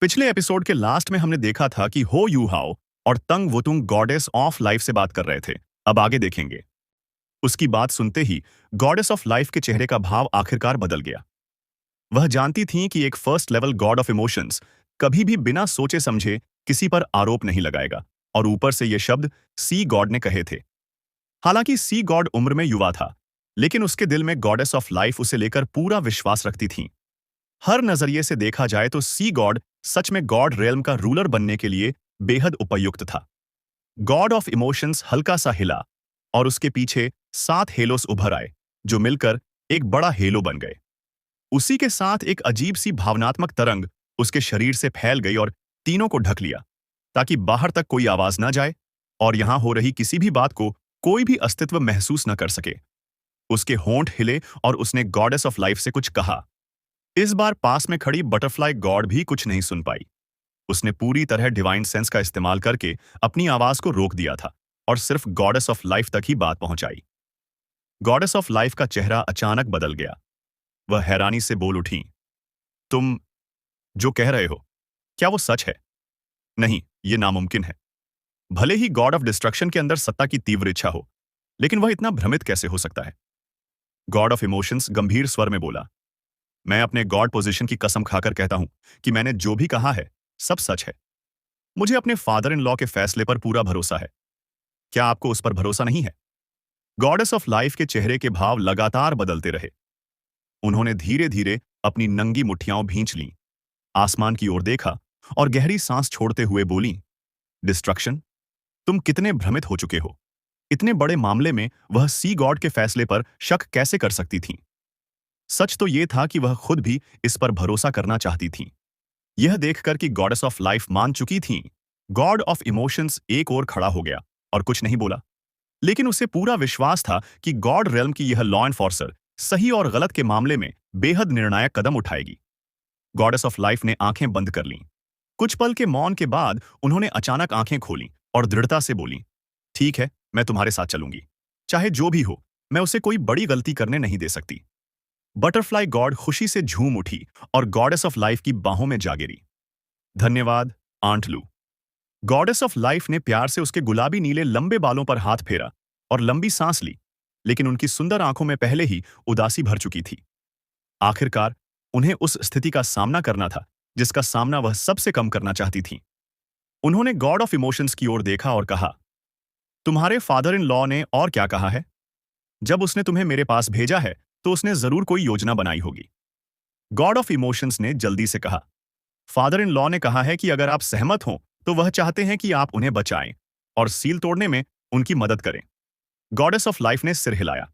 पिछले एपिसोड के लास्ट में हमने देखा था कि हो यू हाओ और तंग वुतुंग गॉडेस ऑफ लाइफ से बात कर रहे थे। अब आगे देखेंगे। उसकी बात सुनते ही गॉडेस ऑफ लाइफ के चेहरे का भाव आखिरकार बदल गया। वह जानती थीं कि एक first level God of emotions कभी भी बिना सोचे समझे किसी पर आरोप नहीं लगाएगा, और ऊपर से ये शब्द सी गॉड ने कहे थे। हालांकि सी गॉड उम्र में युवा था, लेकिन उसके दिल में गॉडेस ऑफ लाइफ उसे लेकर पूरा विश्वास रखती थीं। हर नजरिए से देखा जाए तो सी गॉड सच में गॉड रेल्म का रूलर बनने के लिए बेहद उपयुक्त था। गॉड ऑफ इमोशंस हल्का सा हिला और उसके पीछे 7 हेलोस उभर आए, जो मिलकर एक बड़ा हेलो बन गए। उसी के साथ एक अजीब सी भावनात्मक तरंग उसके शरीर से फैल गई और तीनों को ढक लिया, ताकि बाहर तक कोई आवाज ना जाए और यहां हो रही किसी भी बात को कोई भी अस्तित्व महसूस न कर सके। उसके होंठ हिले और उसने गॉडेस ऑफ लाइफ से कुछ कहा। इस बार पास में खड़ी बटरफ्लाई गॉड भी कुछ नहीं सुन पाई। उसने पूरी तरह डिवाइन सेंस का इस्तेमाल करके अपनी आवाज को रोक दिया था और सिर्फ गॉडेस ऑफ लाइफ तक ही बात पहुंचाई। गॉडेस ऑफ लाइफ का चेहरा अचानक बदल गया। वह हैरानी से बोल उठी, तुम जो कह रहे हो, क्या वो सच है? नहीं, ये नामुमकिन है। भले ही गॉड ऑफ डिस्ट्रक्शन के अंदर सत्ता की तीव्र इच्छा हो, लेकिन वह इतना भ्रमित कैसे हो सकता है? गॉड ऑफ इमोशंस गंभीर स्वर में बोला, मैं अपने गॉड पोजीशन की कसम खाकर कहता हूं कि मैंने जो भी कहा है सब सच है। मुझे अपने फादर इन लॉ के फैसले पर पूरा भरोसा है। क्या आपको उस पर भरोसा नहीं है? गॉडेस ऑफ लाइफ के चेहरे के भाव लगातार बदलते रहे। उन्होंने धीरे धीरे अपनी नंगी मुट्ठियां भींच लीं, आसमान की ओर देखा और गहरी सांस छोड़ते हुए बोली, डिस्ट्रक्शन, तुम कितने भ्रमित हो चुके हो। इतने बड़े मामले में वह सी गॉड के फैसले पर शक कैसे कर सकती थीं? सच तो यह था कि वह खुद भी इस पर भरोसा करना चाहती थीं। यह देखकर कि गॉडेस ऑफ लाइफ मान चुकी थीं, गॉड ऑफ इमोशंस एक ओर खड़ा हो गया और कुछ नहीं बोला। लेकिन उसे पूरा विश्वास था कि गॉड रेल्म की यह लॉ एनफोर्सर सही और गलत के मामले में बेहद निर्णायक कदम उठाएगी। गॉडेस ऑफ लाइफ ने आंखें बंद कर लीं। कुछ पल के मौन के बाद उन्होंने अचानक आंखें खोलीं और दृढ़ता से बोलीं, ठीक है, मैं तुम्हारे साथ चलूंगी। चाहे जो भी हो, मैं उसे कोई बड़ी गलती करने नहीं दे सकती। बटरफ्लाई गॉड खुशी से झूम उठी और गॉडेस ऑफ लाइफ की बाहों में जा गिरी। धन्यवाद, आंट लू। गॉडेस ऑफ लाइफ ने प्यार से उसके गुलाबी नीले लंबे बालों पर हाथ फेरा और लंबी सांस ली, लेकिन उनकी सुंदर आंखों में पहले ही उदासी भर चुकी थी। आखिरकार उन्हें उस स्थिति का सामना करना था जिसका सामना वह सबसे कम करना चाहती थी। उन्होंने गॉड ऑफ इमोशंस की ओर देखा और कहा, तुम्हारे फादर इन लॉ ने और क्या कहा है? जब उसने तुम्हें मेरे पास भेजा है तो उसने जरूर कोई योजना बनाई होगी। गॉड ऑफ इमोशंस ने जल्दी से कहा, फादर इन लॉ ने कहा है कि अगर आप सहमत हों तो वह चाहते हैं कि आप उन्हें बचाएं और सील तोड़ने में उनकी मदद करें। गॉडेस ऑफ लाइफ ने सिर हिलाया।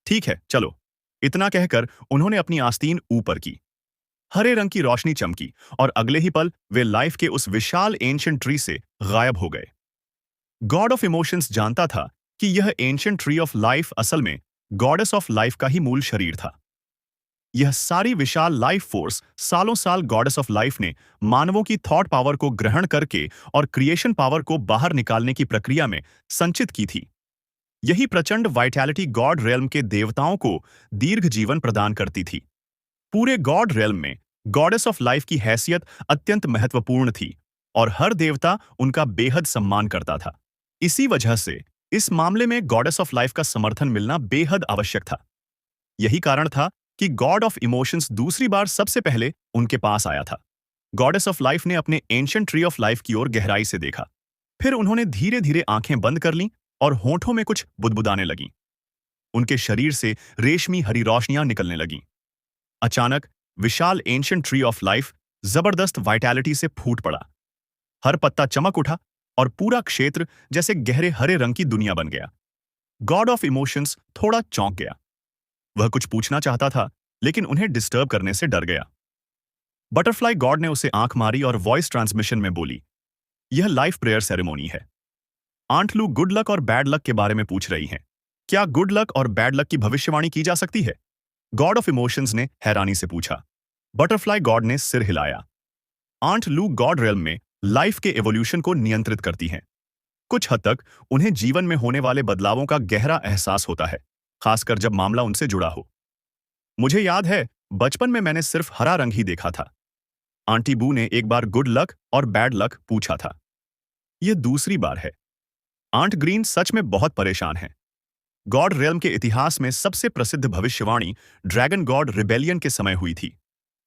ठीक है, चलो। इतना कहकर उन्होंने अपनी आस्तीन ऊपर की। हरे रंग की रोशनी चमकी और अगले ही पल वे लाइफ के उस विशाल एंशिएंट ट्री से गायब हो गए। गॉड ऑफ इमोशंस जानता था कि यह एंशिएंट ट्री ऑफ लाइफ असल में गॉडेस ऑफ लाइफ का ही मूल शरीर था। यह सारी विशाल लाइफ फोर्स सालों साल गॉडेस ऑफ लाइफ ने मानवों की थॉट पावर को ग्रहण करके और क्रिएशन पावर को बाहर निकालने की प्रक्रिया में संचित की थी। यही प्रचंड वाइटैलिटी गॉड रेल्म के देवताओं को दीर्घ जीवन प्रदान करती थी। पूरे गॉड रेल्म में गॉडेस ऑफ लाइफ की हैसियत अत्यंत महत्वपूर्ण थी और हर देवता उनका बेहद सम्मान करता था। इसी वजह से इस मामले में गॉडेस ऑफ लाइफ का समर्थन मिलना बेहद आवश्यक था। यही कारण था कि गॉड ऑफ इमोशंस दूसरी बार सबसे पहले उनके पास आया था। गॉडेस ऑफ लाइफ ने अपने एंशिएंट ट्री ऑफ लाइफ की ओर गहराई से देखा। फिर उन्होंने धीरे धीरे आंखें बंद कर लीं और होठों में कुछ बुदबुदाने लगीं। उनके शरीर से रेशमी हरी रोशनियां निकलने लगीं। अचानक विशाल एंशिएंट ट्री ऑफ लाइफ जबरदस्त वाइटैलिटी से फूट पड़ा। हर पत्ता चमक उठा और पूरा क्षेत्र जैसे गहरे हरे रंग की दुनिया बन गया। गॉड ऑफ इमोशंस थोड़ा चौंक गया। वह कुछ पूछना चाहता था, लेकिन उन्हें डिस्टर्ब करने से डर गया। बटरफ्लाई गॉड ने उसे आंख मारी और वॉइस ट्रांसमिशन में बोली, यह लाइफ प्रेयर सेरेमोनी है। आंट लू गुड लक और बैड लक के बारे में पूछ रही हैं। क्या गुड लक और बैड लक की भविष्यवाणी की जा सकती है? गॉड ऑफ इमोशंस ने हैरानी से पूछा। बटरफ्लाई गॉड ने सिर हिलाया। आंट लू गॉड रेल्म में लाइफ के एवोल्यूशन को नियंत्रित करती हैं। कुछ हद तक उन्हें जीवन में होने वाले बदलावों का गहरा एहसास होता है, खासकर जब मामला उनसे जुड़ा हो। मुझे याद है, बचपन में मैंने सिर्फ हरा रंग ही देखा था। आंटी बू ने एक बार गुड लक और बैड लक पूछा था। यह दूसरी बार है। आंट ग्रीन सच में बहुत परेशान है। गॉड रेल्म के इतिहास में सबसे प्रसिद्ध भविष्यवाणी ड्रैगन गॉड रिबेलियन के समय हुई थी।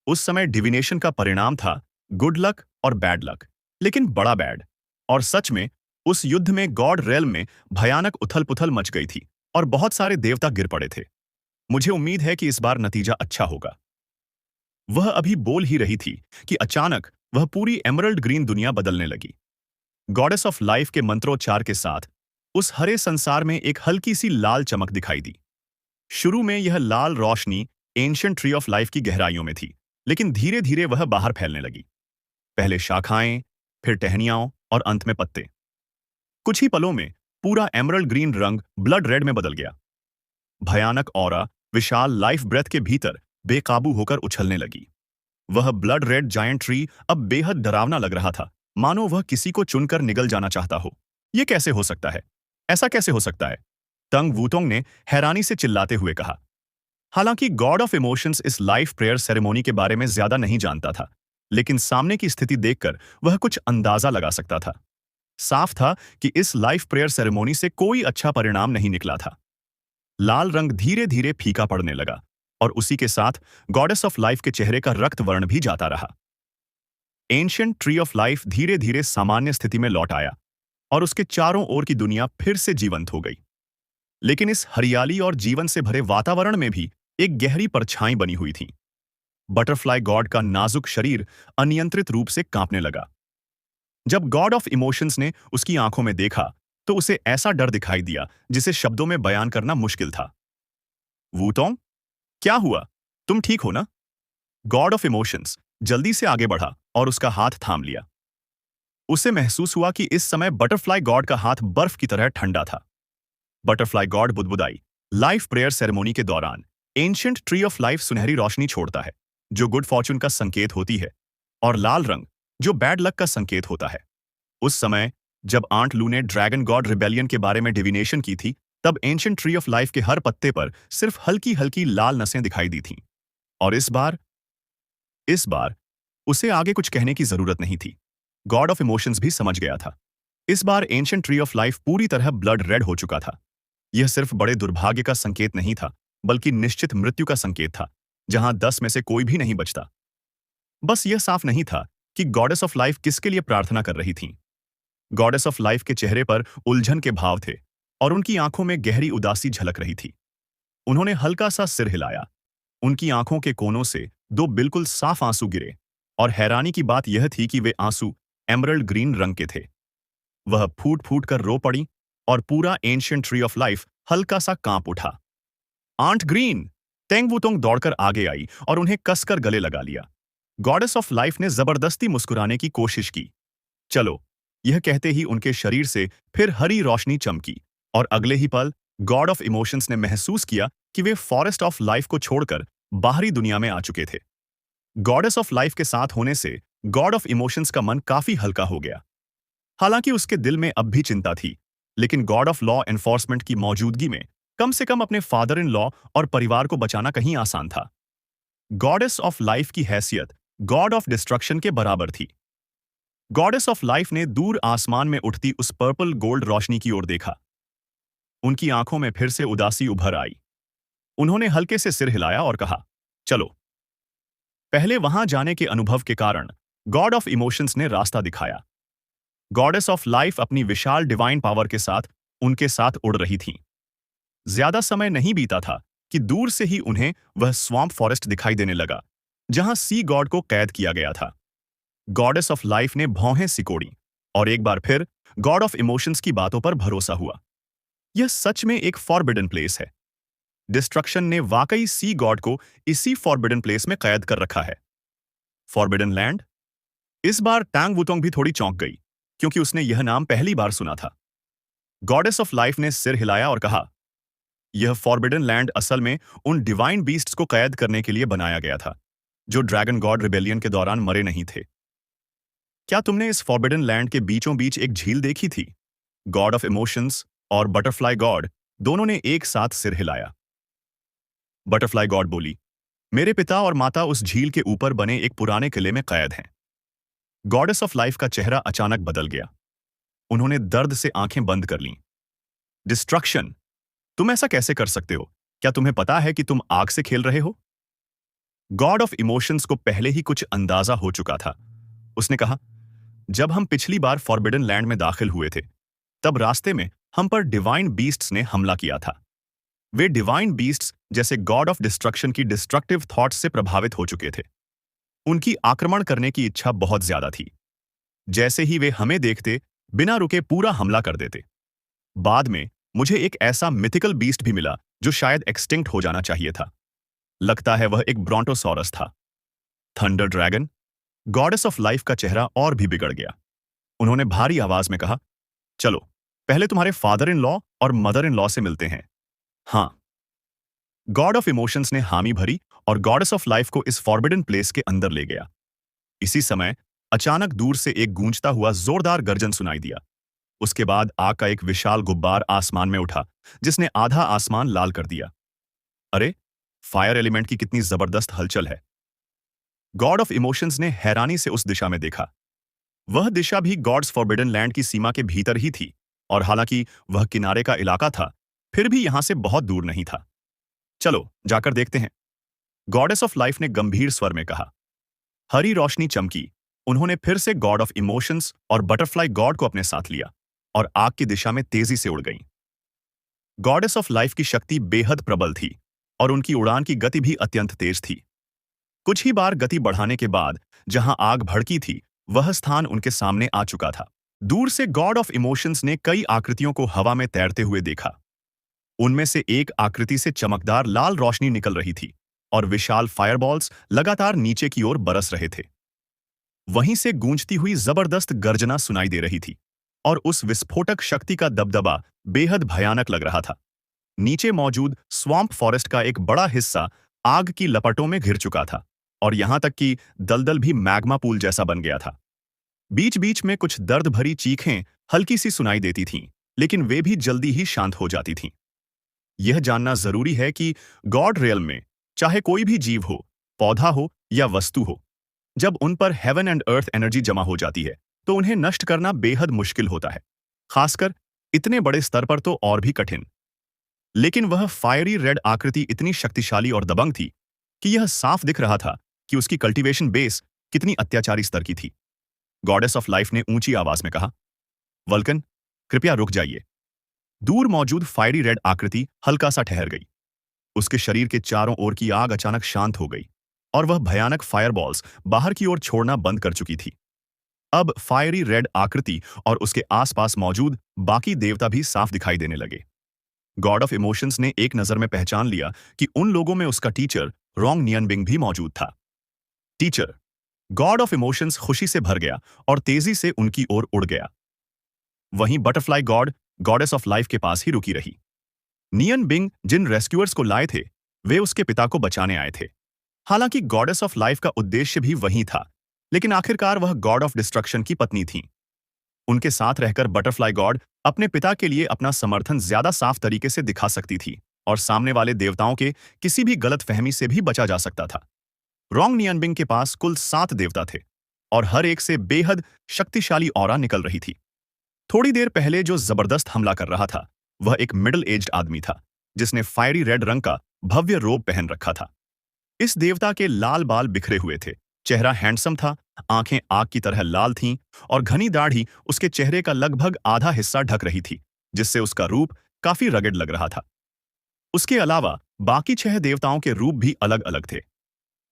उस समय डिविनेशन का परिणाम था गुड लक और बैड लक, लेकिन बड़ा बैड। और सच में उस युद्ध में गॉड रेल्म में भयानक उथल-पुथल मच गई थी और बहुत सारे देवता गिर पड़े थे। मुझे उम्मीद है कि इस बार नतीजा अच्छा होगा। वह अभी बोल ही रही थी कि अचानक वह पूरी एमरल्ड ग्रीन दुनिया बदलने लगी। गॉडेस ऑफ लाइफ के मंत्रोच्चार के साथ उस हरे संसार में एक हल्की सी लाल चमक दिखाई दी। शुरू में यह लाल रोशनी एंशिएंट ट्री ऑफ लाइफ की गहराइयों में थी, लेकिन धीरे धीरे वह बाहर फैलने लगी। पहले शाखाएं, फिर टहनियां और अंत में पत्ते। कुछ ही पलों में पूरा एमरल्ड ग्रीन रंग ब्लड रेड में बदल गया। भयानक ऑरा विशाल लाइफ ब्रेथ के भीतर बेकाबू होकर उछलने लगी। वह ब्लड रेड जायंट ट्री अब बेहद डरावना लग रहा था, मानो वह किसी को चुनकर निगल जाना चाहता हो। यह कैसे हो सकता है? ऐसा कैसे हो सकता है? तंग वूतोंग ने हैरानी से चिल्लाते हुए कहा। हालांकि गॉड ऑफ इमोशंस इस लाइफ प्रेयर सेरेमोनी के बारे में ज्यादा नहीं जानता था, लेकिन सामने की स्थिति देखकर वह कुछ अंदाजा लगा सकता था। साफ था कि इस लाइफ प्रेयर सेरेमोनी से कोई अच्छा परिणाम नहीं निकला था। लाल रंग धीरे धीरे फीका पड़ने लगा और उसी के साथ गॉडेस ऑफ लाइफ के चेहरे का रक्त वर्ण भी जाता रहा। एंशिएंट ट्री ऑफ लाइफ धीरे धीरे सामान्य स्थिति में लौट आया और उसके चारों ओर की दुनिया फिर से जीवंत हो गई। लेकिन इस हरियाली और जीवन से भरे वातावरण में भी एक गहरी परछाई बनी हुई थी। बटरफ्लाई गॉड का नाजुक शरीर अनियंत्रित रूप से कांपने लगा। जब गॉड ऑफ इमोशंस ने उसकी आंखों में देखा तो उसे ऐसा डर दिखाई दिया जिसे शब्दों में बयान करना मुश्किल था। वूतोंग, क्या हुआ? तुम ठीक हो ना? गॉड ऑफ इमोशंस जल्दी से आगे बढ़ा और उसका हाथ थाम लिया। उसे महसूस हुआ कि इस समय बटरफ्लाई गॉड का हाथ बर्फ की तरह ठंडा था। बटरफ्लाई गॉड बुदबुदाई। लाइफ प्रेयर सेरेमोनी के दौरान एंशिएंट ट्री ऑफ लाइफ सुनहरी रोशनी छोड़ता है, जो गुड फॉर्चून का संकेत होती है, और लाल रंग, जो बैड लक का संकेत होता है। उस समय जब आंट लू ने ड्रैगन गॉड रिबेलियन के बारे में डिविनेशन की थी, तब एंशिएंट ट्री ऑफ लाइफ के हर पत्ते पर सिर्फ हल्की हल्की लाल नसें दिखाई दी थीं। और इस बार उसे आगे कुछ कहने की जरूरत नहीं थी। गॉड ऑफ इमोशंस भी समझ गया था। इस बार एंशिएंट ट्री ऑफ लाइफ पूरी तरह ब्लड रेड हो चुका था। यह सिर्फ बड़े दुर्भाग्य का संकेत नहीं था, बल्कि निश्चित मृत्यु का संकेत था, जहां 10 में से कोई भी नहीं बचता। बस यह साफ नहीं था कि गॉडेस ऑफ लाइफ किसके लिए प्रार्थना कर रही थीं। गॉडेस ऑफ लाइफ के चेहरे पर उलझन के भाव थे और उनकी आंखों में गहरी उदासी झलक रही थी। उन्होंने हल्का सा सिर हिलाया। उनकी आंखों के कोनों से 2 बिल्कुल साफ आंसू गिरे, और हैरानी की बात यह थी कि वे आंसू एमरल्ड ग्रीन रंग के थे। वह फूट फूट कर रो पड़ी और पूरा एंशिएंट ट्री ऑफ लाइफ हल्का सा कांप उठा। Aunt green! तेंग वूतोंग दौड़कर आगे आई और उन्हें कसकर गले लगा लिया। गॉडेस ऑफ लाइफ ने जबरदस्ती मुस्कुराने की कोशिश की। चलो, यह कहते ही उनके शरीर से फिर हरी रोशनी चमकी, और अगले ही पल गॉड ऑफ इमोशंस ने महसूस किया कि वे फॉरेस्ट ऑफ लाइफ को छोड़कर बाहरी दुनिया में आ चुके थे। गॉडेस ऑफ लाइफ के साथ होने से गॉड ऑफ इमोशंस का मन काफी हल्का हो गया। हालांकि उसके दिल में अब भी चिंता थी, लेकिन गॉड ऑफ लॉ एनफोर्समेंट की मौजूदगी में कम से कम अपने फादर इन लॉ और परिवार को बचाना कहीं आसान था। गॉडेस ऑफ लाइफ की हैसियत गॉड ऑफ डिस्ट्रक्शन के बराबर थी। गॉडेस ऑफ लाइफ ने दूर आसमान में उठती उस पर्पल गोल्ड रोशनी की ओर देखा। उनकी आंखों में फिर से उदासी उभर आई। उन्होंने हल्के से सिर हिलाया और कहा, चलो। पहले वहां जाने के अनुभव के कारण गॉड ऑफ इमोशंस ने रास्ता दिखाया। गॉडेस ऑफ लाइफ अपनी विशाल डिवाइन पावर के साथ उनके साथ उड़ रही थीं। ज्यादा समय नहीं बीता था कि दूर से ही उन्हें वह स्वैम्प फॉरेस्ट दिखाई देने लगा, जहां सी गॉड को कैद किया गया था। गॉडेस ऑफ लाइफ ने भौहें सिकोड़ी और एक बार फिर गॉड ऑफ इमोशंस की बातों पर भरोसा हुआ। यह सच में एक फॉरबिडन प्लेस है। डिस्ट्रक्शन ने वाकई सी गॉड को इसी फॉरबिडन प्लेस में कैद कर रखा है। Forbidden land? इस बार टैंग वुतोंग भी थोड़ी चौंक गई, क्योंकि उसने यह नाम पहली बार सुना था। गॉडेस ऑफ लाइफ ने सिर हिलाया और कहा, यह फॉरबिडन लैंड असल में उन डिवाइन बीस्ट्स को कैद करने के लिए बनाया गया था, जो ड्रैगन गॉड रिबेलियन के दौरान मरे नहीं थे। क्या तुमने इस फॉरबिडन लैंड के बीचों बीच एक झील देखी थी? गॉड ऑफ इमोशंस और बटरफ्लाई गॉड दोनों ने एक साथ सिर हिलाया। बटरफ्लाई गॉड बोली, मेरे पिता और माता उस झील के ऊपर बने एक पुराने किले में कैद हैं। गॉडेस ऑफ लाइफ का चेहरा अचानक बदल गया। उन्होंने दर्द से आंखें बंद कर लीं। डिस्ट्रक्शन, तुम ऐसा कैसे कर सकते हो? क्या तुम्हें पता है कि तुम आग से खेल रहे हो? गॉड ऑफ इमोशंस को पहले ही कुछ अंदाजा हो चुका था। उसने कहा, जब हम पिछली बार फॉरबिडन लैंड में दाखिल हुए थे, तब रास्ते में हम पर डिवाइन बीस्ट्स ने हमला किया था। वे डिवाइन बीस्ट्स जैसे गॉड ऑफ डिस्ट्रक्शन की डिस्ट्रक्टिव थॉट्स से प्रभावित हो चुके थे। उनकी आक्रमण करने की इच्छा बहुत ज्यादा थी। जैसे ही वे हमें देखते, बिना रुके पूरा हमला कर देते। बाद में मुझे एक ऐसा मिथिकल बीस्ट भी मिला जो शायद एक्सटिंक्ट हो जाना चाहिए था। लगता है वह एक ब्रोंटोसॉरस था। Thunder dragon. Goddess of life का चेहरा और भी बिगड़ गया। उन्होंने भारी आवाज में कहा, चलो पहले तुम्हारे फादर इन लॉ और मदर इन लॉ से मिलते हैं। हाँ। गॉड ऑफ इमोशंस ने हामी भरी और गॉडेस ऑफ लाइफ को इस फॉरबिडन प्लेस के अंदर ले गया। इसी समय अचानक दूर से एक गूंजता हुआ जोरदार गर्जन सुनाई दिया। उसके बाद आग का एक विशाल गुब्बार आसमान में उठा, जिसने आधा आसमान लाल कर दिया। अरे, फायर एलिमेंट की कितनी जबरदस्त हलचल है! गॉड ऑफ इमोशंस ने हैरानी से उस दिशा में देखा। वह दिशा भी गॉड्स फॉरबिडन लैंड की सीमा के भीतर ही थी, और हालांकि वह किनारे का इलाका था, फिर भी यहां से बहुत दूर नहीं था। चलो जाकर देखते हैं, गॉडेस ऑफ लाइफ ने गंभीर स्वर में कहा। हरी रोशनी चमकी। उन्होंने फिर से गॉड ऑफ इमोशंस और बटरफ्लाई गॉड को अपने साथ लिया और आग की दिशा में तेजी से उड़ गईं। गॉडेस ऑफ लाइफ की शक्ति बेहद प्रबल थी और उनकी उड़ान की गति भी अत्यंत तेज थी। कुछ ही बार गति बढ़ाने के बाद जहां आग भड़की थी, वह स्थान उनके सामने आ चुका था। दूर से गॉड ऑफ इमोशंस ने कई आकृतियों को हवा में तैरते हुए देखा। उनमें से एक आकृति से चमकदार लाल रोशनी निकल रही थी और विशाल फायरबॉल्स लगातार नीचे की ओर बरस रहे थे। वहीं से गूंजती हुई जबरदस्त गर्जना सुनाई दे रही थी और उस विस्फोटक शक्ति का दबदबा बेहद भयानक लग रहा था। नीचे मौजूद स्वैम्प फॉरेस्ट का एक बड़ा हिस्सा आग की लपटों में घिर चुका था और यहां तक कि दलदल भी मैग्मा पूल जैसा बन गया था। बीच बीच में कुछ दर्द भरी चीखें हल्की सी सुनाई देती थीं, लेकिन वे भी जल्दी ही शांत हो जाती थीं। यह जानना जरूरी है कि गॉड रियल्म में चाहे कोई भी जीव हो, पौधा हो या वस्तु हो, जब उन पर हेवन एंड अर्थ एनर्जी जमा हो जाती है तो उन्हें नष्ट करना बेहद मुश्किल होता है, खासकर इतने बड़े स्तर पर तो और भी कठिन। लेकिन वह फायरी रेड आकृति इतनी शक्तिशाली और दबंग थी कि यह साफ दिख रहा था कि उसकी कल्टीवेशन बेस कितनी अत्याचारी स्तर की थी। गॉडेस ऑफ लाइफ ने ऊंची आवाज में कहा, वल्कन, कृपया रुक जाइए। दूर मौजूद फायरी रेड आकृति हल्का सा ठहर गई। उसके शरीर के चारों ओर की आग अचानक शांत हो गई और वह भयानक फायरबॉल्स बाहर की ओर छोड़ना बंद कर चुकी थी। अब फायरी रेड आकृति और उसके आसपास मौजूद बाकी देवता भी साफ दिखाई देने लगे। गॉड ऑफ इमोशंस ने एक नजर में पहचान लिया कि उन लोगों में उसका टीचर रोंग नियनबिंग भी मौजूद था। टीचर! गॉड ऑफ इमोशंस खुशी से भर गया और तेजी से उनकी ओर उड़ गया। वहीं butterfly God goddess of life के पास ही रुकी रही। नियन बिंग जिन रेस्क्यूअर्स को लाए थे, वे उसके पिता को बचाने आए थे। हालांकि गॉडेस ऑफ लाइफ का उद्देश्य भी वही था, लेकिन आखिरकार वह गॉड ऑफ डिस्ट्रक्शन की पत्नी थी। उनके साथ रहकर बटरफ्लाई गॉड अपने पिता के लिए अपना समर्थन ज्यादा साफ तरीके से दिखा सकती थी और सामने वाले देवताओं के किसी भी गलतफहमी से भी बचा जा सकता था। रोंग नियनबिंग के पास कुल 7 देवता थे और हर एक से बेहद शक्तिशाली ऑरा निकल रही थी। थोड़ी देर पहले जो जबरदस्त हमला कर रहा था, वह एक मिडिल एज्ड आदमी था जिसने फायरी रेड रंग का भव्य रोब पहन रखा था। इस देवता के लाल बाल बिखरे हुए थे, चेहरा हैंडसम था, आंखें आग की तरह लाल थीं और घनी दाढ़ी उसके चेहरे का लगभग आधा हिस्सा ढक रही थी, जिससे उसका रूप काफी रगड़ लग रहा था। उसके अलावा बाकी 6 देवताओं के रूप भी अलग अलग थे।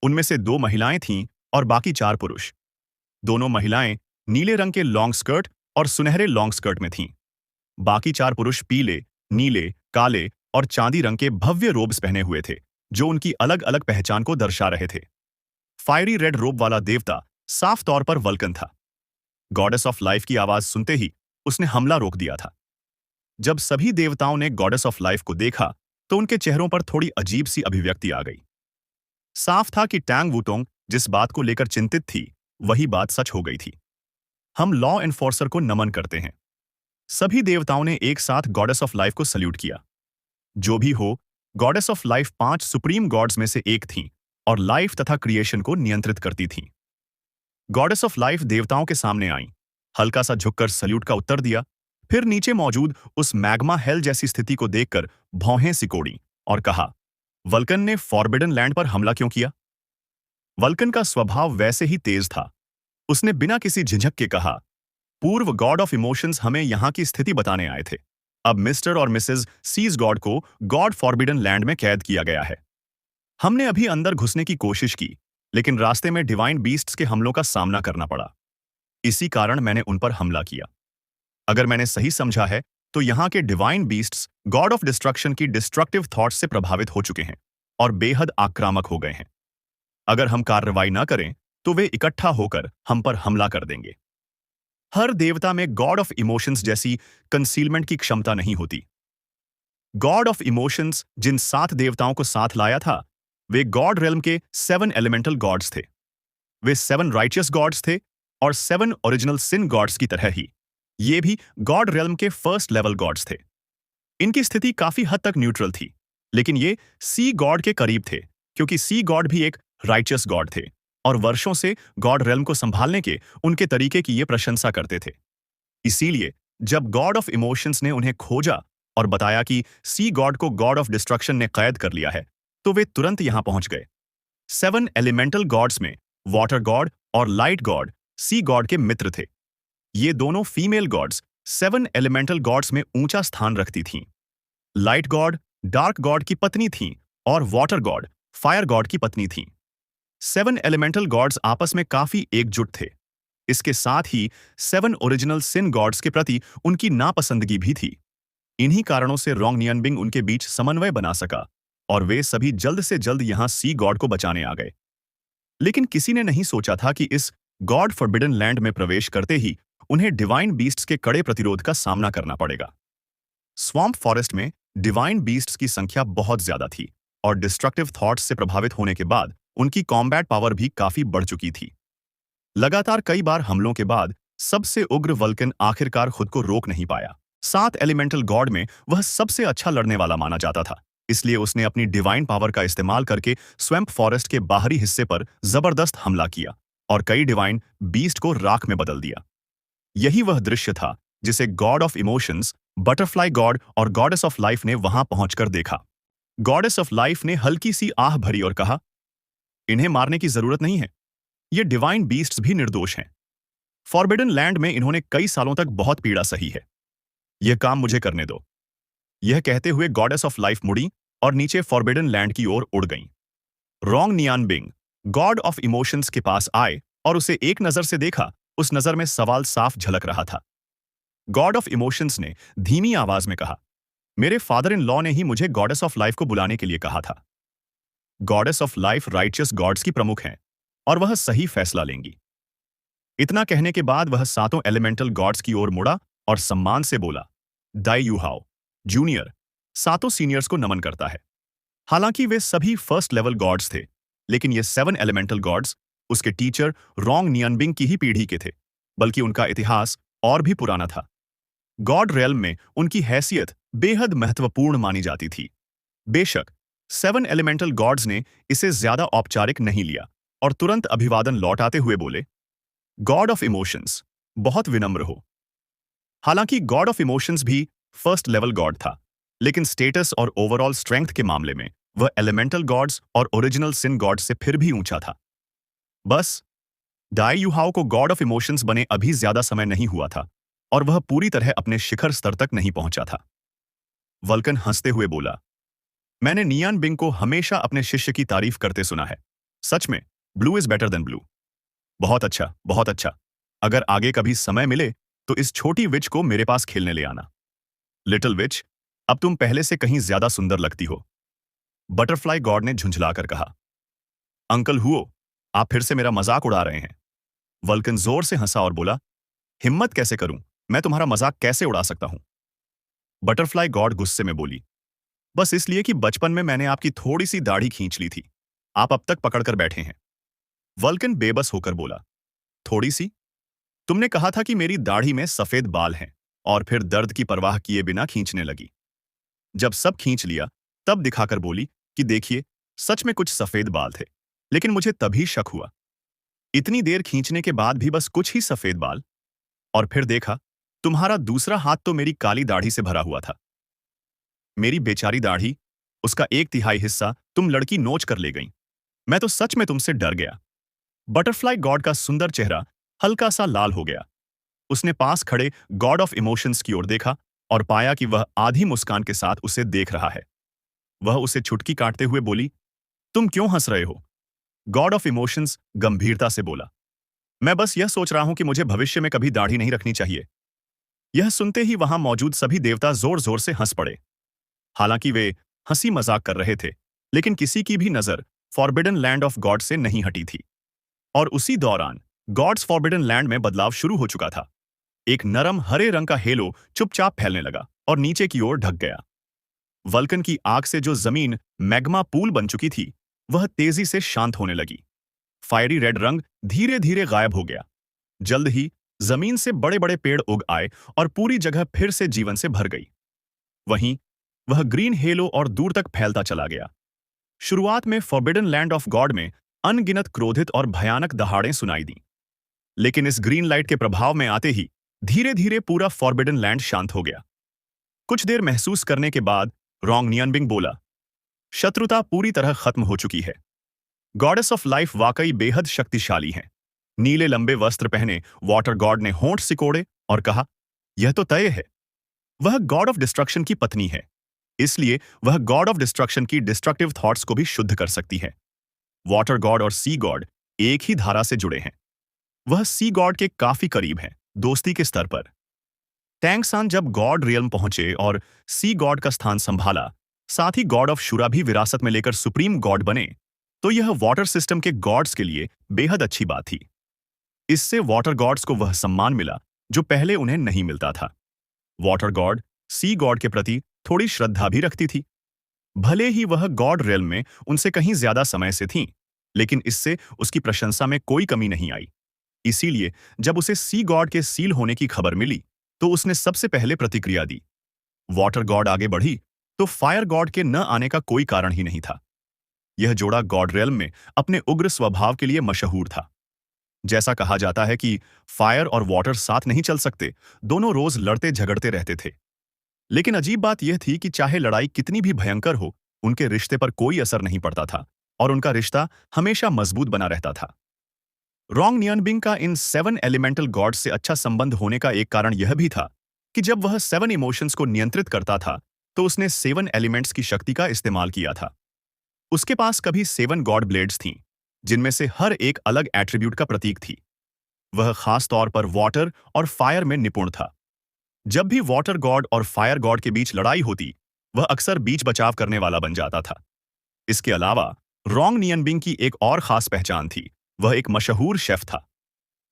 उनमें से 2 महिलाएं थीं और बाकी 4 पुरुष। दोनों महिलाएं नीले रंग के लॉन्ग स्कर्ट और सुनहरे लॉन्ग स्कर्ट में थीं। बाकी 4 पुरुष पीले, नीले, काले और चांदी रंग के भव्य रोब्स पहने हुए थे, जो उनकी अलग अलग पहचान को दर्शा रहे थे। फायरी रेड रोब वाला देवता साफ तौर पर वल्कन था। गॉडेस ऑफ लाइफ की आवाज सुनते ही उसने हमला रोक दिया था। जब सभी देवताओं ने गॉडेस ऑफ लाइफ को देखा तो उनके चेहरों पर थोड़ी अजीब सी अभिव्यक्ति आ गई। साफ था कि टैंग वुटोंग जिस बात को लेकर चिंतित थी, वही बात सच हो गई थी। हम लॉ एनफोर्सर को नमन करते हैं। सभी देवताओं ने एक साथ गॉडेस ऑफ लाइफ को सल्यूट किया। जो भी हो, goddess of life 5 supreme gods में से एक थीं और लाइफ तथा क्रिएशन को नियंत्रित करती थीं। गॉडेस ऑफ लाइफ देवताओं के सामने आईं, हल्का सा झुककर सल्यूट का उत्तर दिया, फिर नीचे मौजूद उस मैग्मा हेल जैसी स्थिति को देखकर भौहें सिकोड़ी और कहा, वल्कन ने फॉरबिडन लैंड पर हमला क्यों किया? वल्कन का स्वभाव वैसे ही तेज था। उसने बिना किसी झिझक के कहा, पूर्व गॉड ऑफ इमोशंस हमें यहां की स्थिति बताने आए थे। अब मिस्टर और मिसेस सीज गॉड को गॉड फॉरबिडन लैंड में कैद किया गया है। हमने अभी अंदर घुसने की कोशिश की, लेकिन रास्ते में डिवाइन बीस्ट्स के हमलों का सामना करना पड़ा। इसी कारण मैंने उन पर हमला किया। अगर मैंने सही समझा है तो यहाँ के divine beasts God of destruction की डिस्ट्रक्टिव थॉट्स से प्रभावित हो चुके हैं और बेहद आक्रामक हो गए हैं। अगर हम कार्रवाई न करें तो वे इकट्ठा होकर हम पर हमला कर देंगे। हर देवता में गॉड ऑफ इमोशंस जैसी कंसीलमेंट की क्षमता नहीं होती। गॉड ऑफ इमोशंस जिन 7 देवताओं को साथ लाया था, वे गॉड रेल्म के 7 एलिमेंटल गॉड्स थे। वे 7 राइचियस गॉड्स थे और 7 ओरिजिनल सिन गॉड्स की तरह ही ये भी गॉड रेल्म के फर्स्ट लेवल गॉड्स थे। इनकी स्थिति काफी हद तक न्यूट्रल थी, लेकिन ये सी गॉड के करीब थे, क्योंकि सी गॉड भी एक राइचियस गॉड थे और वर्षों से गॉड रेल्म को संभालने के उनके तरीके की ये प्रशंसा करते थे। इसीलिए जब गॉड ऑफ इमोशंस ने उन्हें खोजा और बताया कि सी गॉड को गॉड ऑफ डिस्ट्रक्शन ने कैद कर लिया है, तो वे तुरंत यहां पहुंच गए। 7 एलिमेंटल गॉड्स में वाटर गॉड और लाइट गॉड सी गॉड के मित्र थे। ये दोनों फीमेल गॉड्स 7 एलिमेंटल गॉड्स में ऊंचा स्थान रखती थीं। लाइट गॉड डार्क गॉड की पत्नी थीं और वाटर गॉड फायर गॉड की पत्नी थीं। 7 एलिमेंटल गॉड्स आपस में काफी एकजुट थे। इसके साथ ही 7 ओरिजिनल सिन गॉड्स के प्रति उनकी नापसंदगी भी थी। इन्हीं कारणों से रोंग नियनबिंग उनके बीच समन्वय बना सका और वे सभी जल्द से जल्द यहां सी गॉड को बचाने आ गए। लेकिन किसी ने नहीं सोचा था कि इस गॉड फॉरबिडन लैंड में प्रवेश करते ही उन्हें डिवाइन बीस्ट्स के कड़े प्रतिरोध का सामना करना पड़ेगा। स्वैम्प फॉरेस्ट में डिवाइन बीस्ट्स की संख्या बहुत ज्यादा थी और डिस्ट्रक्टिव थॉट्स से प्रभावित होने के बाद उनकी कॉम्बैट पावर भी काफी बढ़ चुकी थी। लगातार कई बार हमलों के बाद सबसे उग्र वल्कन आखिरकार खुद को रोक नहीं पाया। 7 एलिमेंटल गॉड में वह सबसे अच्छा लड़ने वाला माना जाता था, इसलिए उसने अपनी डिवाइन पावर का इस्तेमाल करके स्वैम्प फॉरेस्ट के बाहरी हिस्से पर जबरदस्त हमला किया और कई डिवाइन बीस्ट को राख में बदल दिया। यही वह दृश्य था जिसे God of emotions, butterfly God और गॉडेस ऑफ लाइफ ने वहां पहुंचकर देखा। गॉडेस ऑफ लाइफ ने हल्की सी आह भरी और कहा, इन्हें मारने की जरूरत नहीं है। ये डिवाइन बीस्ट्स भी निर्दोष हैं। फॉरबिडन लैंड में इन्होंने कई सालों तक बहुत पीड़ा सही है। यह काम मुझे करने दो। यह कहते हुए गॉडेस ऑफ लाइफ मुड़ी और नीचे फॉरबिडन लैंड की ओर उड़ गईं। रोंग नियानबिंग गॉड ऑफ इमोशंस के पास आए और उसे एक नजर से देखा। उस नजर में सवाल साफ झलक रहा था। गॉड ऑफ इमोशंस ने धीमी आवाज में कहा, मेरे फादर इन लॉ ने ही मुझे गॉडेस ऑफ लाइफ को बुलाने के लिए कहा था। Goddess of life righteous gods की प्रमुख हैं और वह सही फैसला लेंगी। इतना कहने के बाद वह 7 एलिमेंटल गॉड्स की ओर मुड़ा और सम्मान से बोला, दाई यूहाओ जूनियर 7 सीनियर्स को नमन करता है। हालांकि वे सभी फर्स्ट लेवल गॉड्स थे, लेकिन ये 7 एलिमेंटल गॉड्स उसके टीचर रोंग नियनबिंग की ही पीढ़ी के थे, बल्कि उनका इतिहास और भी पुराना था। गॉड रेल्म में उनकी हैसियत बेहद महत्वपूर्ण मानी जाती थी। बेशक 7 एलिमेंटल गॉड्स ने इसे ज्यादा औपचारिक नहीं लिया और तुरंत अभिवादन लौटाते हुए बोले, गॉड ऑफ इमोशंस, बहुत विनम्र हो। हालांकि गॉड ऑफ इमोशंस भी फर्स्ट लेवल गॉड था, लेकिन स्टेटस और ओवरऑल स्ट्रेंथ के मामले में वह एलिमेंटल गॉड्स और ओरिजिनल सिन गॉड से फिर भी ऊंचा था। बस दाई यूहाओ को गॉड ऑफ इमोशंस बने अभी ज्यादा समय नहीं हुआ था और वह पूरी तरह अपने शिखर स्तर तक नहीं पहुंचा था। वल्कन हंसते हुए बोला, मैंने नियानबिंग को हमेशा अपने शिष्य की तारीफ करते सुना है। सच में blue is better than blue. बहुत अच्छा, बहुत अच्छा। अगर आगे कभी समय मिले तो इस छोटी विच को मेरे पास खेलने ले आना। लिटिल विच, अब तुम पहले से कहीं ज्यादा सुंदर लगती हो। बटरफ्लाई गॉड ने झुंझलाकर कहा। अंकल हुओ, आप फिर से मेरा मजाक उड़ा रहे हैं। वल्कन जोर से हंसा और बोला, हिम्मत कैसे करूं, मैं तुम्हारा मजाक कैसे उड़ा सकता हूं। बटरफ्लाई गॉड गुस्से में बोली, बस इसलिए कि बचपन में मैंने आपकी थोड़ी सी दाढ़ी खींच ली थी। आप अब तक पकड़कर बैठे हैं। वल्कन बेबस होकर बोला, थोड़ी सी? तुमने कहा था कि मेरी दाढ़ी में सफेद बाल हैं और फिर दर्द की परवाह किए बिना खींचने लगी। जब सब खींच लिया तब दिखाकर बोली कि देखिए, सच में कुछ सफेद बाल थे। लेकिन मुझे तभी शक हुआ। इतनी देर खींचने के बाद भी बस कुछ ही सफेद बाल। और फिर देखा, तुम्हारा दूसरा हाथ तो मेरी काली दाढ़ी से भरा हुआ था। मेरी बेचारी दाढ़ी, उसका एक तिहाई हिस्सा तुम लड़की नोच कर ले गई। मैं तो सच में तुमसे डर गया। बटरफ्लाई गॉड का सुंदर चेहरा हल्का सा लाल हो गया। उसने पास खड़े गॉड ऑफ इमोशंस की ओर देखा और पाया कि वह आधी मुस्कान के साथ उसे देख रहा है। वह उसे छुटकी काटते हुए बोली, तुम क्यों हंस रहे हो? गॉड ऑफ इमोशंस गंभीरता से बोला, मैं बस यह सोच रहा हूं कि मुझे भविष्य में कभी दाढ़ी नहीं रखनी चाहिए। यह सुनते ही वहां मौजूद सभी देवता जोर जोर से हंस पड़े। हालांकि वे हंसी मजाक कर रहे थे, लेकिन किसी की भी नजर फॉरबिडन लैंड ऑफ गॉड से नहीं हटी थी। और उसी दौरान गॉड्स फॉरबिडन लैंड में बदलाव शुरू हो चुका था। एक नरम हरे रंग का हेलो चुपचाप फैलने लगा और नीचे की ओर ढक गया। वल्कन की आग से जो जमीन मैग्मा पूल बन चुकी थी, वह तेजी से शांत होने लगी। फायरी रेड रंग धीरे धीरे गायब हो गया। जल्द ही जमीन से बड़े बड़े पेड़ उग आए और पूरी जगह फिर से जीवन से भर गई। वहीं वह ग्रीन हेलो और दूर तक फैलता चला गया। शुरुआत में फॉरबिडन लैंड ऑफ गॉड में अनगिनत क्रोधित और भयानक दहाड़ें सुनाई दी, लेकिन इस ग्रीन लाइट के प्रभाव में आते ही धीरे धीरे पूरा फॉरबिडन लैंड शांत हो गया। कुछ देर महसूस करने के बाद रोंग नियनबिंग बोला, शत्रुता पूरी तरह खत्म हो चुकी है। गॉडेस ऑफ लाइफ वाकई बेहद शक्तिशाली हैं। नीले लंबे वस्त्र पहने वाटर गॉड ने होंठ सिकोड़े और कहा, यह तो तय है। वह गॉड ऑफ डिस्ट्रक्शन की पत्नी है, इसलिए वह गॉड ऑफ डिस्ट्रक्शन की डिस्ट्रक्टिव थॉट्स को भी शुद्ध कर सकती है। वाटर गॉड और सी गॉड एक ही धारा से जुड़े हैं। वह सी गॉड के काफी करीब हैं, दोस्ती के स्तर पर। टैंग सान जब गॉड रियल्म पहुंचे और सी गॉड का स्थान संभाला, साथ ही गॉड ऑफ शुरा भी विरासत में लेकर सुप्रीम गॉड बने, तो यह वाटर सिस्टम के गॉड्स के लिए बेहद अच्छी बात थी। इससे वाटर गॉड्स को वह सम्मान मिला जो पहले उन्हें नहीं मिलता था। वाटर गॉड सी गॉड के प्रति थोड़ी श्रद्धा भी रखती थी। भले ही वह गॉड रियल्म में उनसे कहीं ज्यादा समय से थी, लेकिन इससे उसकी प्रशंसा में कोई कमी नहीं आई। इसीलिए जब उसे सी गॉड के सील होने की खबर मिली, तो उसने सबसे पहले प्रतिक्रिया दी। वाटर गॉड आगे बढ़ी तो फायर गॉड के न आने का कोई कारण ही नहीं था। यह जोड़ा गॉड रियल्म में अपने उग्र स्वभाव के लिए मशहूर था। जैसा कहा जाता है कि फायर और वाटर साथ नहीं चल सकते, दोनों रोज लड़ते झगड़ते रहते थे। लेकिन अजीब बात यह थी कि चाहे लड़ाई कितनी भी भयंकर हो, उनके रिश्ते पर कोई असर नहीं पड़ता था और उनका रिश्ता हमेशा मजबूत बना रहता था। रोंग नियनबिंग का इन 7 एलिमेंटल गॉड्स से अच्छा संबंध होने का एक कारण यह भी था कि जब वह 7 इमोशंस को नियंत्रित करता था, तो उसने 7 एलिमेंट्स की शक्ति का इस्तेमाल किया था। उसके पास कभी 7 गॉड ब्लेड्स थीं, जिनमें से हर एक अलग एट्रीब्यूट का प्रतीक थी। वह खास तौर पर वाटर और फायर में निपुण था। जब भी वाटर गॉड और फायर गॉड के बीच लड़ाई होती, वह अक्सर बीच बचाव करने वाला बन जाता था। इसके अलावा रोंग नियनबिंग की एक और खास पहचान थी, वह एक मशहूर शेफ था।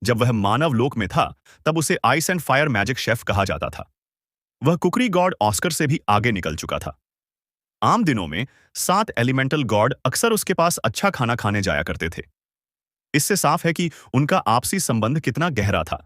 जब वह मानव लोक में था, तब उसे ice and fire magic chef कहा जाता था। वह कुकरी गॉड ऑस्कर से भी आगे निकल चुका था। आम दिनों में 7 एलिमेंटल गॉड अक्सर उसके पास अच्छा खाना खाने जाया करते थे। इससे साफ है कि उनका आपसी संबंध कितना गहरा था।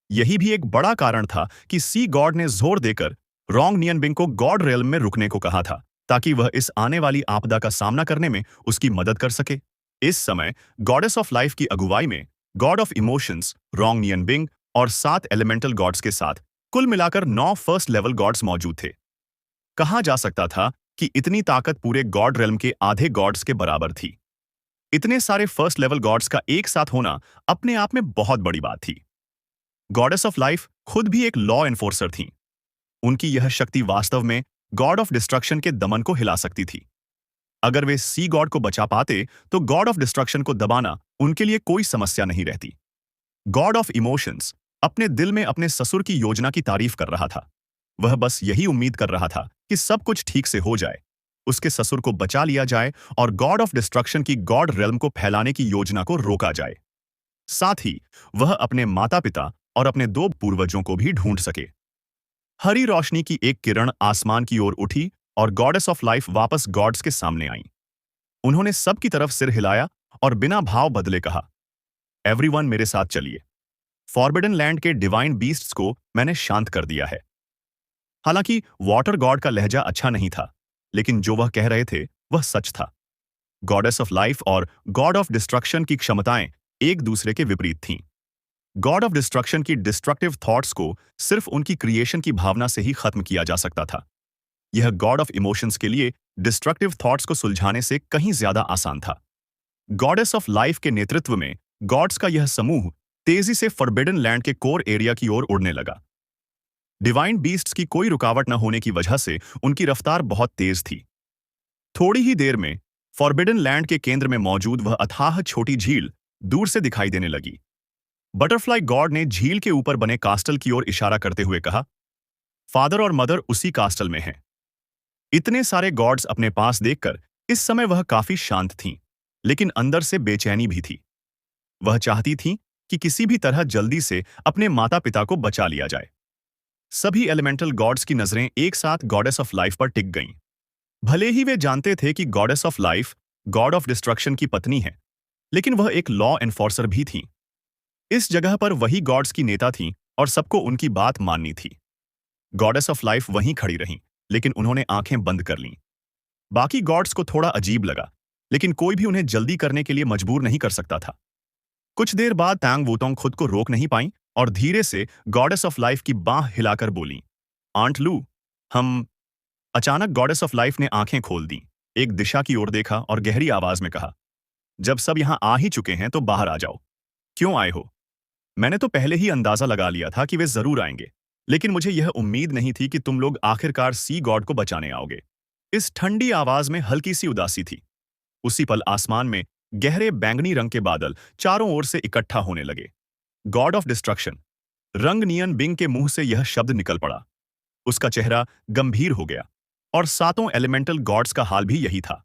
यही भी एक बड़ा कारण था कि सी गॉड ने जोर देकर रोंग नियनबिंग को गॉड रियल्म में रुकने को कहा था, ताकि वह इस आने वाली आपदा का सामना करने में उसकी मदद कर सके। इस समय गॉडेस ऑफ लाइफ की अगुवाई में गॉड ऑफ इमोशंस रोंग नियनबिंग और 7 एलिमेंटल गॉड्स के साथ कुल मिलाकर 9 फर्स्ट लेवल गॉड्स मौजूद थे। कहा जा सकता था कि इतनी ताकत पूरे गॉड रियल्म के आधे गॉड्स के बराबर थी। इतने सारे फर्स्ट लेवल गॉड्स का एक साथ होना अपने आप में बहुत बड़ी बात थी। गॉडेस ऑफ लाइफ खुद भी एक लॉ एनफोर्सर थीं। उनकी यह शक्ति वास्तव में गॉड ऑफ डिस्ट्रक्शन के दमन को हिला सकती थी। अगर वे सी गॉड को बचा पाते, तो गॉड ऑफ डिस्ट्रक्शन को दबाना उनके लिए कोई समस्या नहीं रहती। गॉड ऑफ इमोशंस अपने दिल में अपने ससुर की योजना की तारीफ कर रहा था। वह बस यही उम्मीद कर रहा था कि सब कुछ ठीक से हो जाए, उसके ससुर को बचा लिया जाए और गॉड ऑफ डिस्ट्रक्शन की गॉड रेल्म को फैलाने की योजना को रोका जाए। साथ ही वह अपने माता पिता और अपने 2 पूर्वजों को भी ढूंढ सके। हरी रोशनी की एक किरण आसमान की ओर उठी और गॉडेस ऑफ लाइफ वापस गॉड्स के सामने आई। उन्होंने सबकी तरफ सिर हिलाया और बिना भाव बदले कहा, एवरीवन मेरे साथ चलिए। फॉरबिडन लैंड के डिवाइन बीस्ट्स को मैंने शांत कर दिया है। हालांकि वाटर गॉड का लहजा अच्छा नहीं था, लेकिन जो वह कह रहे थे वह सच था। गॉडेस ऑफ लाइफ और गॉड ऑफ डिस्ट्रक्शन की क्षमताएं एक दूसरे के विपरीत थीं। गॉड ऑफ डिस्ट्रक्शन की डिस्ट्रक्टिव थॉट्स को सिर्फ उनकी क्रिएशन की भावना से ही खत्म किया जा सकता था। यह गॉड ऑफ इमोशंस के लिए डिस्ट्रक्टिव थॉट्स को सुलझाने से कहीं ज्यादा आसान था। गॉडेस ऑफ लाइफ के नेतृत्व में गॉड्स का यह समूह तेजी से फॉरबिडन लैंड के कोर एरिया की ओर उड़ने लगा। डिवाइन बीस्ट्स की कोई रुकावट न होने की वजह से उनकी रफ्तार बहुत तेज थी। थोड़ी ही देर में फॉरबिडन लैंड के केंद्र में मौजूद वह अथाह छोटी झील दूर से दिखाई देने लगी। बटरफ्लाई गॉड ने झील के ऊपर बने कास्टल की ओर इशारा करते हुए कहा, फादर और मदर उसी कास्टल में हैं। इतने सारे गॉड्स अपने पास देखकर इस समय वह काफी शांत थीं, लेकिन अंदर से बेचैनी भी थी। वह चाहती थीं कि किसी भी तरह जल्दी से अपने माता पिता को बचा लिया जाए। सभी एलिमेंटल गॉड्स की नजरें एक साथ गॉडेस ऑफ लाइफ पर टिक गईं। भले ही वे जानते थे कि goddess of life God of destruction की पत्नी है, लेकिन वह एक लॉ एनफोर्सर भी थी। इस जगह पर वही गॉड्स की नेता थीं और सबको उनकी बात माननी थी। गॉडेस ऑफ लाइफ वहीं खड़ी रहीं, लेकिन उन्होंने आंखें बंद कर लीं। बाकी गॉड्स को थोड़ा अजीब लगा, लेकिन कोई भी उन्हें जल्दी करने के लिए मजबूर नहीं कर सकता था। कुछ देर बाद तांग वूतोंग खुद को रोक नहीं पाईं और धीरे से गॉडेस ऑफ लाइफ की बांह हिलाकर बोली, आंट लू, हम। अचानक गॉडेस ऑफ लाइफ ने आंखें खोल दी, एक दिशा की ओर देखा और गहरी आवाज में कहा, जब सब यहां आ ही चुके हैं तो बाहर आ जाओ। क्यों आए हो? मैंने तो पहले ही अंदाजा लगा लिया था कि वे जरूर आएंगे, लेकिन मुझे यह उम्मीद नहीं थी कि तुम लोग आखिरकार सी गॉड को बचाने आओगे। इस ठंडी आवाज में हल्की सी उदासी थी। उसी पल आसमान में गहरे बैंगनी रंग के बादल चारों ओर से इकट्ठा होने लगे। God of destruction. रंग नियन बिंग के मुंह से यह शब्द निकल पड़ा। उसका चेहरा गंभीर हो गया और सातों एलिमेंटल गॉड्स का हाल भी यही था।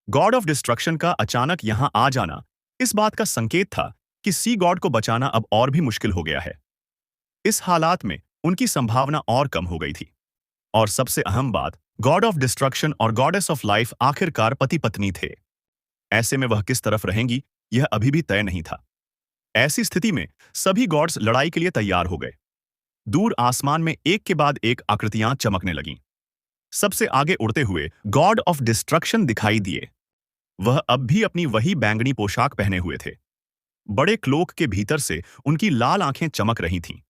गॉड ऑफ डिस्ट्रक्शन का अचानक यहां आ जाना इस बात का संकेत था कि सी गॉड को बचाना अब और भी मुश्किल हो गया है। इस हालात में उनकी संभावना और कम हो गई थी। और सबसे अहम बात, गॉड ऑफ डिस्ट्रक्शन और गॉडेस ऑफ लाइफ आखिरकार पति पत्नी थे। ऐसे में वह किस तरफ रहेंगी, यह अभी भी तय नहीं था। ऐसी स्थिति में सभी गॉड्स लड़ाई के लिए तैयार हो गए। दूर आसमान में एक के बाद एक आकृतियां चमकने लगीं। सबसे आगे उड़ते हुए गॉड ऑफ डिस्ट्रक्शन दिखाई दिए। वह अब भी अपनी वही बैंगनी पोशाक पहने हुए थे। बड़े क्लोक के भीतर से उनकी लाल आंखें चमक रही थीं।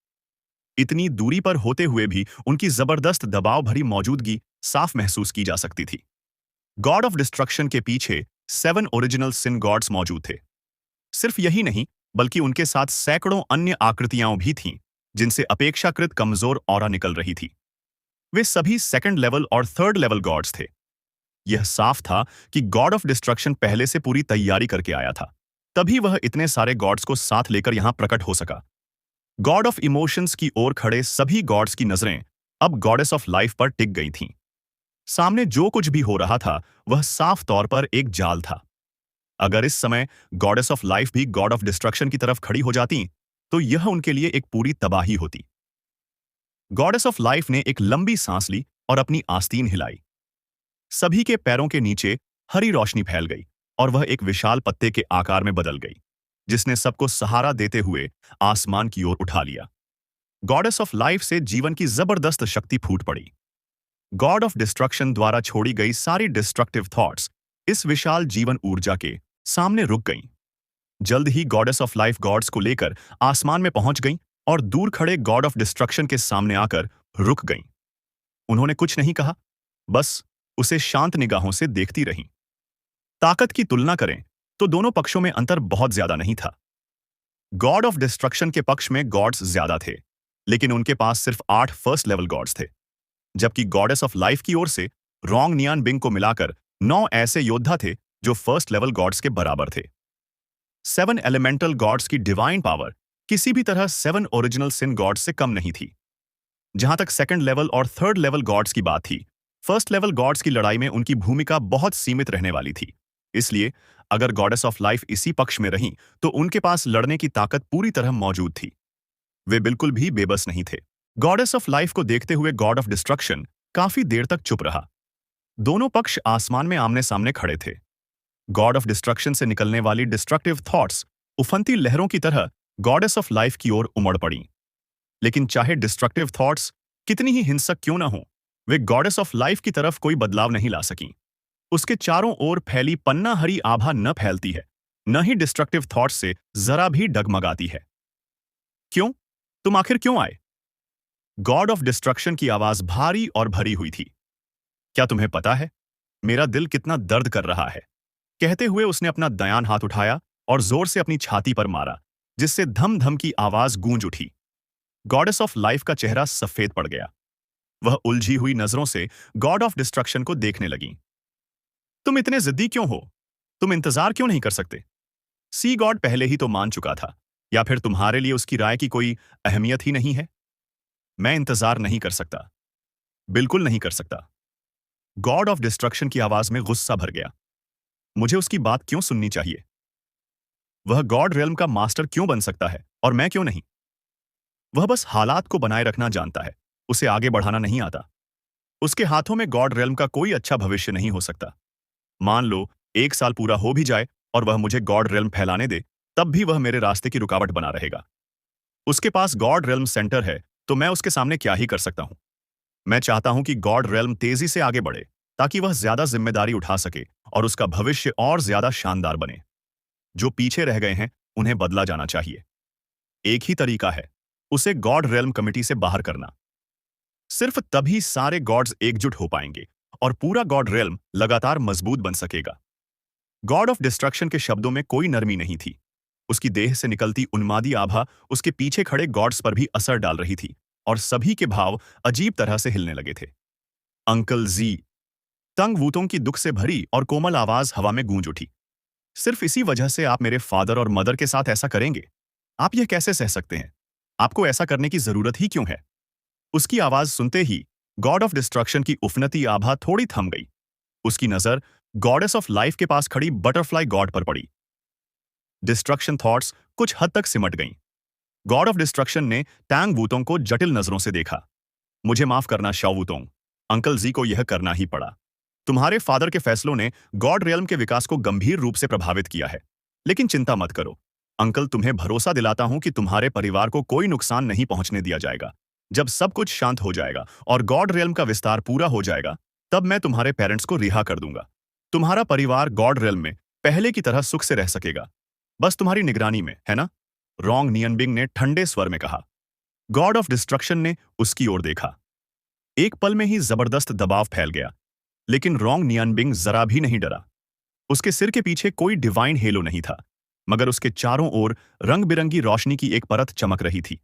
इतनी दूरी पर होते हुए भी उनकी जबरदस्त दबाव भरी मौजूदगी साफ महसूस की जा सकती थी। गॉड ऑफ डिस्ट्रक्शन के पीछे 7 ओरिजिनल सिन गॉड्स मौजूद थे। सिर्फ यही नहीं, बल्कि उनके साथ सैकड़ों अन्य आकृतियां भी थीं, जिनसे अपेक्षाकृत कमजोर ऑरा निकल रही थी। वे सभी सेकंड लेवल और थर्ड लेवल गॉड्स थे। यह साफ था कि गॉड ऑफ डिस्ट्रक्शन पहले से पूरी तैयारी करके आया था, तभी वह इतने सारे गॉड्स को साथ लेकर यहां प्रकट हो सका। गॉड ऑफ इमोशंस की ओर खड़े सभी गॉड्स की नजरें अब गॉडेस ऑफ लाइफ पर टिक गई थीं। सामने जो कुछ भी हो रहा था वह साफ तौर पर एक जाल था। अगर इस समय गॉडेस ऑफ लाइफ भी गॉड ऑफ डिस्ट्रक्शन की तरफ खड़ी हो जाती तो यह उनके लिए एक पूरी तबाही होती। गॉडेस ऑफ लाइफ ने एक लंबी सांस ली और अपनी आस्तीन हिलाई। सभी के पैरों के नीचे हरी रोशनी फैल गई और वह एक विशाल पत्ते के आकार में बदल गई, जिसने सबको सहारा देते हुए आसमान की ओर उठा लिया। गॉडेस ऑफ लाइफ से जीवन की जबरदस्त शक्ति फूट पड़ी। गॉड ऑफ डिस्ट्रक्शन द्वारा छोड़ी गई सारी डिस्ट्रक्टिव थॉट्स इस विशाल जीवन ऊर्जा के सामने रुक गईं। जल्द ही गॉडेस ऑफ लाइफ गॉड्स को लेकर आसमान में पहुंच गईं और दूर खड़े गॉड ऑफ डिस्ट्रक्शन के सामने आकर रुक गईं। उन्होंने कुछ नहीं कहा, बस उसे शांत निगाहों से देखती रहीं। ताकत की तुलना करें तो दोनों पक्षों में अंतर बहुत ज्यादा नहीं था। गॉड ऑफ डिस्ट्रक्शन के पक्ष में गॉड्स ज्यादा थे, लेकिन उनके पास सिर्फ 8 फर्स्ट लेवल गॉड्स थे, जबकि गॉडेस ऑफ लाइफ की ओर से रोंग नियान बिंग को मिलाकर 9 ऐसे योद्धा थे जो फर्स्ट लेवल गॉड्स के बराबर थे। 7 एलिमेंटल गॉड्स की डिवाइन पावर किसी भी तरह 7 ओरिजिनल सिन गॉड्स से कम नहीं थी। जहां तक सेकंड लेवल और थर्ड लेवल गॉड्स की बात थी, फर्स्ट लेवल गॉड्स की लड़ाई में उनकी भूमिका बहुत सीमित रहने वाली थी। इसलिए अगर गॉडेस ऑफ लाइफ इसी पक्ष में रहीं तो उनके पास लड़ने की ताकत पूरी तरह मौजूद थी। वे बिल्कुल भी बेबस नहीं थे। गॉडेस ऑफ लाइफ को देखते हुए गॉड ऑफ डिस्ट्रक्शन काफी देर तक चुप रहा। दोनों पक्ष आसमान में आमने सामने खड़े थे। गॉड ऑफ डिस्ट्रक्शन से निकलने वाली डिस्ट्रक्टिव थॉट्स उफनती लहरों की तरह गॉडेस ऑफ लाइफ की ओर उमड़ पड़ी। लेकिन चाहे डिस्ट्रक्टिव थॉट्स कितनी ही हिंसक क्यों न हो, वे गॉडेस ऑफ लाइफ की तरफ कोई बदलाव नहीं ला सकीं। उसके चारों ओर फैली पन्ना हरी आभा न फैलती है, न ही डिस्ट्रक्टिव थॉट से जरा भी डगमगाती है। क्यों? तुम आखिर क्यों आए? गॉड ऑफ डिस्ट्रक्शन की आवाज भारी और भरी हुई थी। क्या तुम्हें पता है मेरा दिल कितना दर्द कर रहा है? कहते हुए उसने अपना दयान हाथ उठाया और जोर से अपनी छाती पर मारा, जिससे धम धम की आवाज गूंज उठी। गॉडेस ऑफ लाइफ का चेहरा सफेद पड़ गया। वह उलझी हुई नजरों से गॉड ऑफ डिस्ट्रक्शन को देखने लगी। तुम इतने जिद्दी क्यों हो? तुम इंतजार क्यों नहीं कर सकते? सी गॉड पहले ही तो मान चुका था, या फिर तुम्हारे लिए उसकी राय की कोई अहमियत ही नहीं है? मैं इंतजार नहीं कर सकता, बिल्कुल नहीं कर सकता। गॉड ऑफ डिस्ट्रक्शन की आवाज में गुस्सा भर गया। मुझे उसकी बात क्यों सुननी चाहिए? वह गॉड रेल्म का मास्टर क्यों बन सकता है और मैं क्यों नहीं? वह बस हालात को बनाए रखना जानता है, उसे आगे बढ़ाना नहीं आता। उसके हाथों में गॉड रेल्म का कोई अच्छा भविष्य नहीं हो सकता। मान लो 1 साल पूरा हो भी जाए और वह मुझे गॉड रेल्म फैलाने दे, तब भी वह मेरे रास्ते की रुकावट बना रहेगा। उसके पास गॉड रेल्म सेंटर है, तो मैं उसके सामने क्या ही कर सकता हूं? मैं चाहता हूं कि गॉड रेल्म तेजी से आगे बढ़े, ताकि वह ज्यादा जिम्मेदारी उठा सके और उसका भविष्य और ज्यादा शानदार बने। जो पीछे रह गए हैं, उन्हें बदला जाना चाहिए। एक ही तरीका है, उसे गॉड रेल्म कमिटी से बाहर करना। सिर्फ तभी सारे गॉड्स एकजुट हो पाएंगे और पूरा गॉड रेल्म लगातार मजबूत बन सकेगा। गॉड ऑफ डिस्ट्रक्शन के शब्दों में कोई नरमी नहीं थी। उसकी देह से निकलती उन्मादी आभा उसके पीछे खड़े गॉड्स पर भी असर डाल रही थी और सभी के भाव अजीब तरह से हिलने लगे थे। अंकल जी, तंग वूतों की दुख से भरी और कोमल आवाज हवा में गूंज उठी। सिर्फ इसी वजह से आप मेरे फादर और मदर के साथ ऐसा करेंगे? आप यह कैसे सह सकते हैं? आपको ऐसा करने की जरूरत ही क्यों है? उसकी आवाज सुनते ही गॉड ऑफ डिस्ट्रक्शन की उफनती आभा थोड़ी थम गई। उसकी नजर गॉडेस ऑफ लाइफ के पास खड़ी बटरफ्लाई गॉड पर पड़ी। डिस्ट्रक्शन थॉट्स कुछ हद तक सिमट गईं। गॉड ऑफ डिस्ट्रक्शन ने टैंग वूतोंग को जटिल नजरों से देखा। मुझे माफ करना शाओ वूतोंग, अंकल जी को यह करना ही पड़ा। तुम्हारे फादर के फैसलों ने गॉड रियल्म के विकास को गंभीर रूप से प्रभावित किया है। लेकिन चिंता मत करो अंकल, तुम्हें भरोसा दिलाता हूं कि तुम्हारे परिवार को कोई नुकसान नहीं पहुंचने दिया जाएगा। जब सब कुछ शांत हो जाएगा और गॉड रियल्म का विस्तार पूरा हो जाएगा, तब मैं तुम्हारे पेरेंट्स को रिहा कर दूंगा। तुम्हारा परिवार गॉड रियल्म में पहले की तरह सुख से रह सकेगा, बस तुम्हारी निगरानी में, है ना? रोंग नियनबिंग ने ठंडे स्वर में कहा। गॉड ऑफ डिस्ट्रक्शन ने उसकी ओर देखा। एक पल में ही जबरदस्त दबाव फैल गया, लेकिन रोंग नियनबिंग जरा भी नहीं डरा। उसके सिर के पीछे कोई डिवाइन हेलो नहीं था, मगर उसके चारों ओर रंग बिरंगी रोशनी की एक परत चमक रही थी।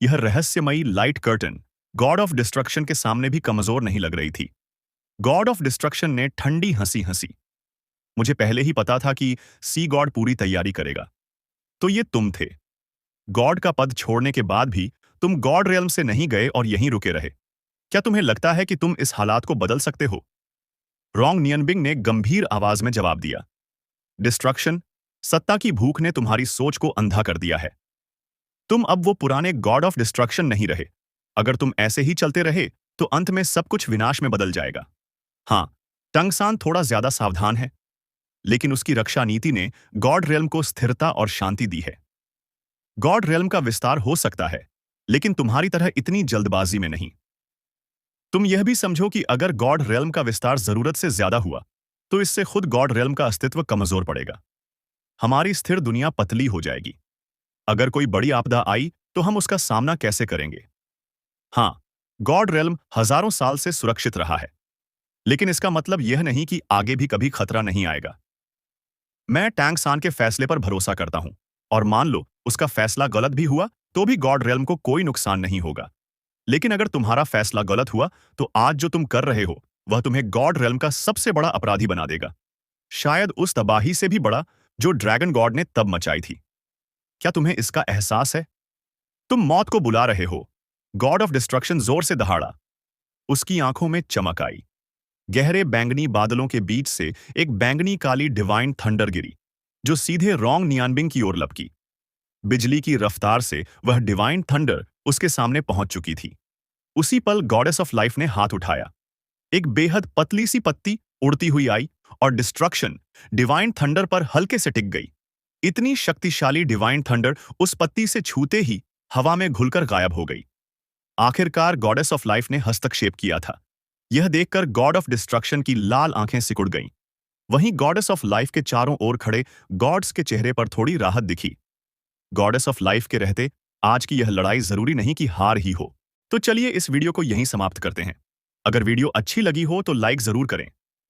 यह रहस्यमयी light curtain God of destruction के सामने भी कमजोर नहीं लग रही थी। गॉड ऑफ डिस्ट्रक्शन ने ठंडी हंसी हंसी। मुझे पहले ही पता था कि सी गॉड पूरी तैयारी करेगा। तो ये तुम थे। गॉड का पद छोड़ने के बाद भी तुम गॉड रियल्म से नहीं गए और यहीं रुके रहे। क्या तुम्हें लगता है कि तुम इस हालात को बदल सकते हो? रोंग नियनबिंग ने गंभीर आवाज में जवाब दिया। डिस्ट्रक्शन, सत्ता की भूख ने तुम्हारी सोच को अंधा कर दिया है। तुम अब वो पुराने गॉड ऑफ डिस्ट्रक्शन नहीं रहे। अगर तुम ऐसे ही चलते रहे तो अंत में सब कुछ विनाश में बदल जाएगा। हाँ, टंगसान थोड़ा ज्यादा सावधान है, लेकिन उसकी रक्षा नीति ने गॉड रियल्म को स्थिरता और शांति दी है। गॉड रियल्म का विस्तार हो सकता है, लेकिन तुम्हारी तरह इतनी जल्दबाजी में नहीं। तुम यह भी समझो कि अगर गॉड रियल्म का विस्तार जरूरत से ज्यादा हुआ, तो इससे खुद गॉड रियल्म का अस्तित्व कमजोर पड़ेगा। हमारी स्थिर दुनिया पतली हो जाएगी। अगर कोई बड़ी आपदा आई, तो हम उसका सामना कैसे करेंगे? हाँ, गॉड रियल्म हजारों साल से सुरक्षित रहा है, लेकिन इसका मतलब यह नहीं कि आगे भी कभी खतरा नहीं आएगा। मैं टैंग सान के फैसले पर भरोसा करता हूं, और मान लो उसका फैसला गलत भी हुआ, तो भी गॉड रियल्म को कोई नुकसान नहीं होगा। लेकिन अगर तुम्हारा फैसला गलत हुआ, तो आज जो तुम कर रहे हो, वह तुम्हें गॉड रियल्म का सबसे बड़ा अपराधी बना देगा। शायद उस तबाही से भी बड़ा जो ड्रैगन गॉड ने तब मचाई थी। क्या तुम्हें इसका एहसास है? तुम मौत को बुला रहे हो। गॉड ऑफ डिस्ट्रक्शन जोर से दहाड़ा। उसकी आंखों में चमक आई। गहरे बैंगनी बादलों के बीच से एक बैंगनी काली डिवाइन थंडर गिरी, जो सीधे रोंग नियानबिंग की ओर लपकी। बिजली की रफ्तार से वह डिवाइन थंडर उसके सामने पहुंच चुकी थी। उसी पल गॉडेस ऑफ लाइफ ने हाथ उठाया। एक बेहद पतली सी पत्ती उड़ती हुई आई और डिस्ट्रक्शन डिवाइन थंडर पर हल्के से टिक गई। इतनी शक्तिशाली डिवाइन थंडर उस पत्ती से छूते ही हवा में घुलकर गायब हो गई। आखिरकार गॉडेस ऑफ लाइफ ने हस्तक्षेप किया था। यह देखकर गॉड ऑफ डिस्ट्रक्शन की लाल आंखें सिकुड़ गईं। वहीं गॉडेस ऑफ लाइफ के चारों ओर खड़े गॉड्स के चेहरे पर थोड़ी राहत दिखी। गॉडेस ऑफ लाइफ के रहते आज की यह लड़ाई जरूरी नहीं कि हार ही हो। तो चलिए इस वीडियो को यहीं समाप्त करते हैं। अगर वीडियो अच्छी लगी हो तो लाइक जरूर करें,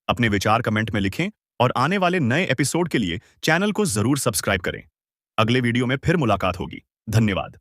अपने विचार कमेंट में लिखें और आने वाले नए एपिसोड के लिए चैनल को जरूर सब्सक्राइब करें। अगले वीडियो में फिर मुलाकात होगी। धन्यवाद।